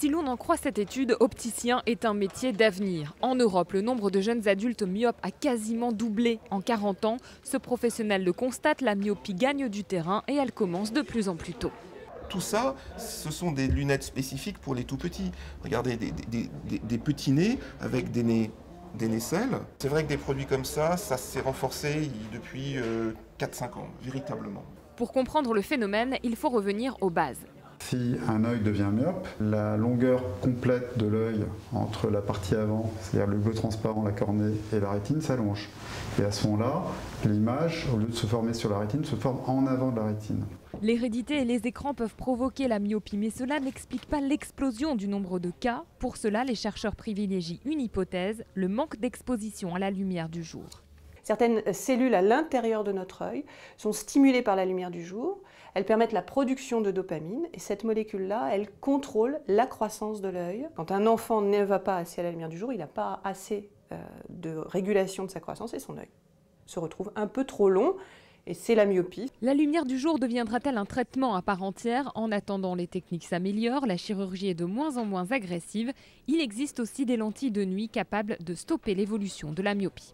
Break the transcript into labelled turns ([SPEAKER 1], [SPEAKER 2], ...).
[SPEAKER 1] Si l'on en croit cette étude, opticien est un métier d'avenir. En Europe, le nombre de jeunes adultes myopes a quasiment doublé en 40 ans. Ce professionnel le constate, la myopie gagne du terrain et elle commence de plus en plus tôt.
[SPEAKER 2] Tout ça, ce sont des lunettes spécifiques pour les tout petits. Regardez, des petits nez avec des nacelles. C'est vrai que des produits comme ça s'est renforcé depuis 4-5 ans, véritablement.
[SPEAKER 1] Pour comprendre le phénomène, il faut revenir aux bases.
[SPEAKER 3] Si un œil devient myope, la longueur complète de l'œil entre la partie avant, c'est-à-dire le bleu transparent, la cornée et la rétine, s'allonge. Et à ce moment-là, l'image, au lieu de se former sur la rétine, se forme en avant de la rétine.
[SPEAKER 1] L'hérédité et les écrans peuvent provoquer la myopie, mais cela n'explique pas l'explosion du nombre de cas. Pour cela, les chercheurs privilégient une hypothèse, le manque d'exposition à la lumière du jour.
[SPEAKER 4] Certaines cellules à l'intérieur de notre œil sont stimulées par la lumière du jour. Elles permettent la production de dopamine et cette molécule-là, elle contrôle la croissance de l'œil. Quand un enfant ne va pas assez à la lumière du jour, il n'a pas assez de régulation de sa croissance et son œil se retrouve un peu trop long et c'est la myopie.
[SPEAKER 1] La lumière du jour deviendra-t-elle un traitement à part entière? En attendant, les techniques s'améliorent, la chirurgie est de moins en moins agressive. Il existe aussi des lentilles de nuit capables de stopper l'évolution de la myopie.